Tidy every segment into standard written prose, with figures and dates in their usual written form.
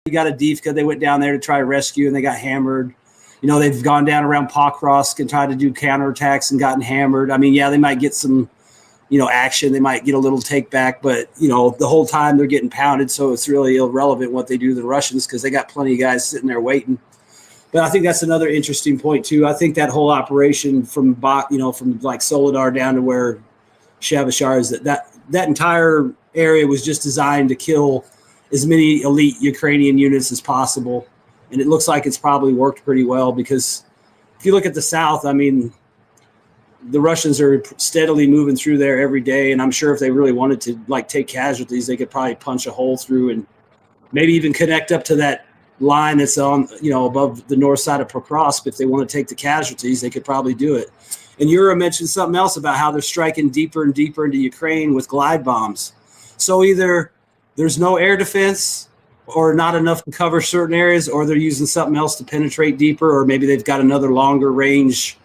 You got a Divka. They went down there to try to rescue, and they got hammered. You know, they've gone down around Pokrovsk and tried to do counterattacks and gotten hammered. I mean, yeah, they might get some, you know, action. They might get a little take back, but, you know, the whole time they're getting pounded, so it's really irrelevant what they do to the Russians because they got plenty of guys sitting there waiting. But I think that's another interesting point, too. I think that whole operation from like Soledar down to where Shavashar is, that entire area was just designed to kill as many elite Ukrainian units as possible. And it looks like it's probably worked pretty well because if you look at the south, I mean, the Russians are steadily moving through there every day. And I'm sure if they really wanted to like take casualties, they could probably punch a hole through and maybe even connect up to that line that's on, you know, above the north side of Pokrovsk. If they want to take the casualties, they could probably do it. And Yura mentioned something else about how they're striking deeper and deeper into Ukraine with glide bombs. So either there's no air defense or not enough to cover certain areas, or they're using something else to penetrate deeper, or maybe they've got another longer range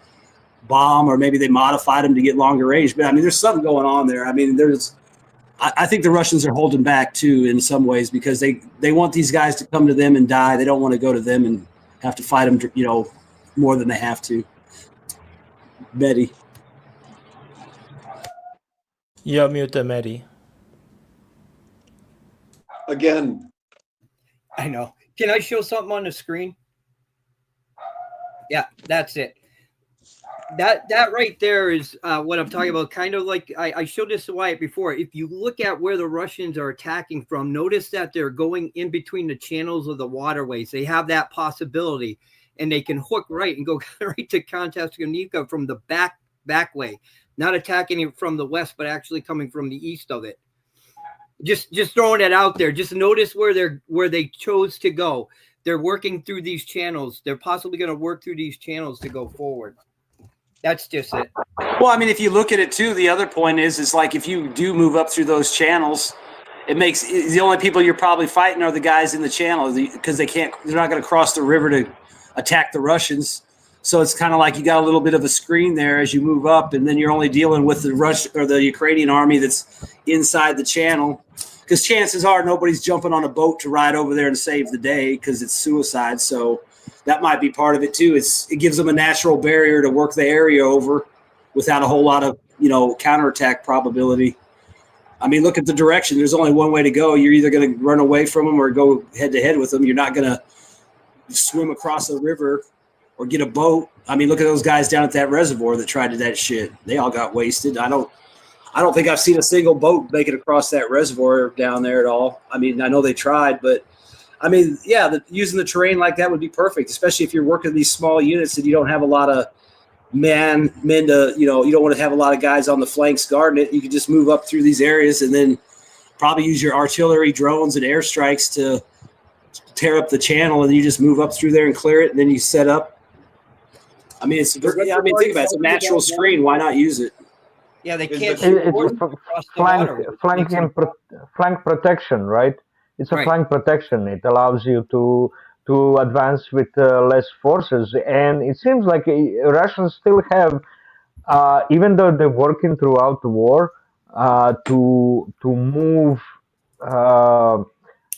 bomb, or maybe they modified them to get longer range. But I mean, there's something going on there. I mean, I think the Russians are holding back too in some ways because they want these guys to come to them and die. They don't want to go to them and have to fight them, you know, more than they have to. Betty. You're muted, Maddie. Again. I know. Can I show something on the screen? Yeah, that's it. That right there is what I'm talking about. Kind of like I showed this to Wyatt before. If you look at where the Russians are attacking from, notice that they're going in between the channels of the waterways. They have that possibility, and they can hook right and go right to Kontaskanika from the back way, not attacking it from the west, but actually coming from the east of it. Just throwing it out there. Just notice where they chose to go. They're working through these channels. They're possibly going to work through these channels to go forward. That's just it. Well, I mean, if you look at it too, the other point is like if you do move up through those channels, it makes the only people you're probably fighting are the guys in the channel because they're not going to cross the river to attack the Russians. So it's kind of like you got a little bit of a screen there as you move up, and then you're only dealing with the Russian or the Ukrainian army that's inside the channel. Because chances are nobody's jumping on a boat to ride over there and save the day because it's suicide. So that might be part of it too. It gives them a natural barrier to work the area over without a whole lot of, you know, counterattack probability. I mean, look at the direction. There's only one way to go. You're either going to run away from them or go head to head with them. You're not going to swim across a river or get a boat. I mean, look at those guys down at that reservoir that tried to that shit. They all got wasted. I don't think I've seen a single boat make it across that reservoir down there at all. I mean, I know they tried, but I mean, yeah, using the terrain like that would be perfect, especially if you're working these small units and you don't have a lot of men to, you know, you don't want to have a lot of guys on the flanks guarding it. You can just move up through these areas and then probably use your artillery, drones, and airstrikes to tear up the channel, and you just move up through there and clear it, and then you set up. I mean, think about it. It's a natural screen. Why not use it? Yeah, they can't. It's flank protection, right? It's a flank protection. It allows you to advance with less forces, and it seems like Russians still have, even though they're working throughout the war, to move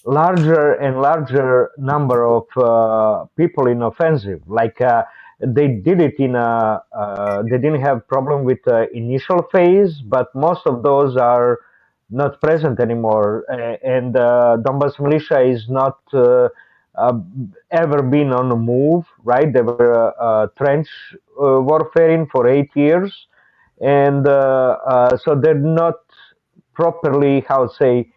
larger and larger number of people in offensive. Like they did it in they didn't have problem with initial phase, but most of those are not present anymore. And Donbas militia is not ever been on the move, right? They were trench warfaring for 8 years, and so they're not properly, how to say,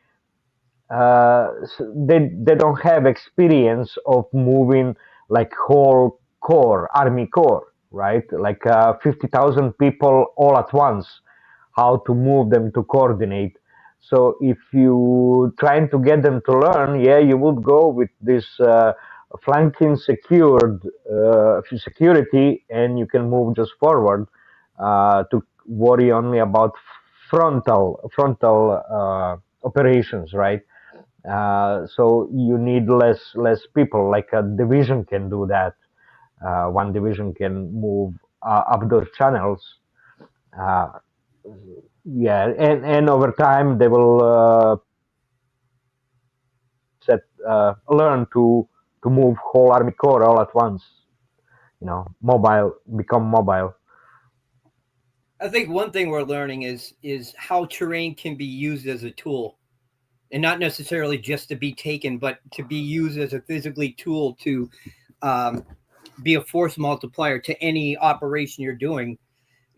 they don't have experience of moving like whole corps, army corps, right? Like 50,000 people all at once, how to move them, to coordinate. So if you trying to get them to learn, yeah, you would go with this flanking secured security, and you can move just forward to worry only about frontal operations, right? So you need less people. Like a division can do that. One division can move up those channels. Yeah, and over time they will set learn to move whole Army Corps all at once. Become mobile. I think one thing we're learning is how terrain can be used as a tool, and not necessarily just to be taken, but to be used as a physically tool to be a force multiplier to any operation you're doing.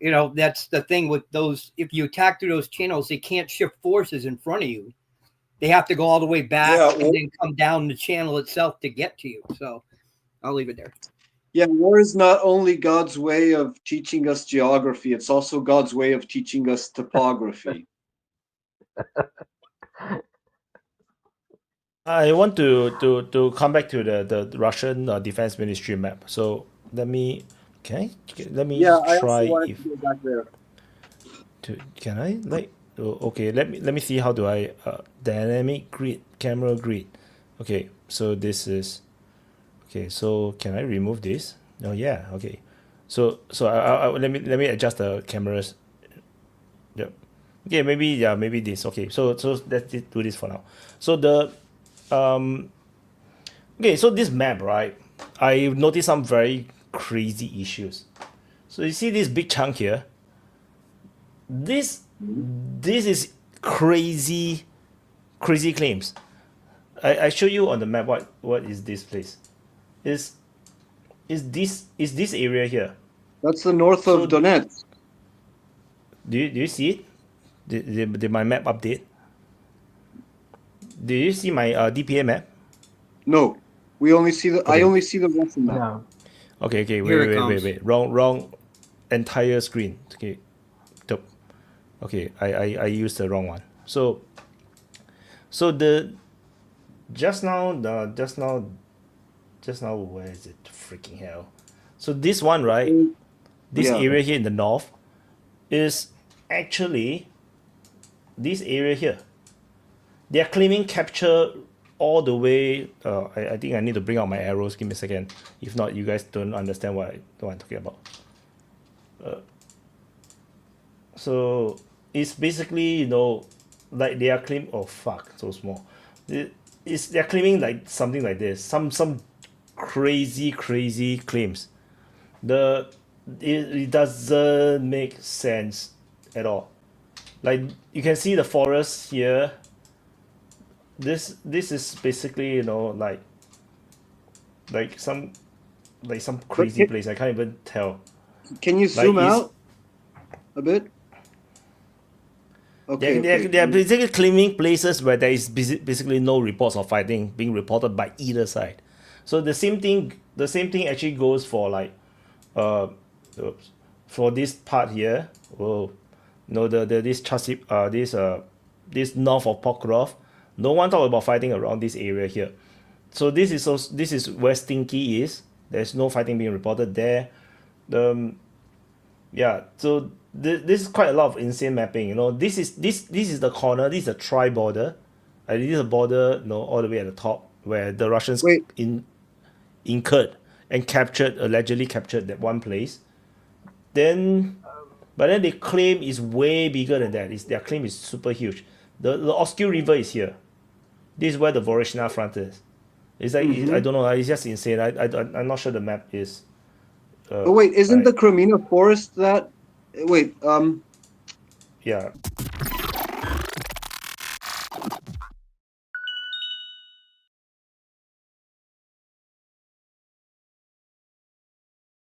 That's the thing with those. If you attack through those channels, they can't shift forces in front of you. They have to go all the way back and then come down the channel itself to get to you. So I'll leave it there. Yeah, war is not only God's way of teaching us geography, it's also God's way of teaching us topography. I want to come back to the Russian Defense Ministry map. So let me try if to go back there. can I okay, let me see how do I dynamic grid, camera grid. Okay, so this is okay, so can I remove this? Oh yeah, okay. So I let me adjust the cameras. Yep. Okay, maybe this. Okay, so let's do this for now. So the okay, so this map, right? I noticed some very crazy issues. So you see this big chunk here. This is crazy claims. I show you on the map what is this place. Is this area here? That's the north of Donetsk. Do you see it? Did my map update? Do you see my DPA map? No, we only see the. Okay. I only see the Russian map. Yeah. Okay, Here it wait. Wrong entire screen. Okay. Okay, I used the wrong one. So the just now where is it? Freaking hell. So this one, right? This Yeah. area here in the north is actually this area here. They are claiming capture all the way. I think I need to bring out my arrows. Give me a second. If not, you guys don't understand what I'm talking about. So it's basically, like they are claiming. Oh fuck, so small. They're claiming like something like this. Some crazy claims. It doesn't make sense at all. Like you can see the forest here. This is basically like some crazy place. I can't even tell. Can you zoom it's- out a bit? Okay. They're basically claiming places where there is basically no reports of fighting being reported by either side. So the same thing actually goes for like for this part here. This north of Pokrov. No one talk about fighting around this area here. So this is where Stinky is. There's no fighting being reported there. So this is quite a lot of insane mapping. This is the corner. This is a tri border. This is a border, all the way at the top where the Russians incurred and allegedly captured that one place. But then they claim it's way bigger than that. Their claim is super huge. The Oskil River is here. This is where the Voreshna front is. It's like I don't know. It's just insane. I'm not sure the map is. But wait, isn't the Kremina forest that? Wait. Yeah.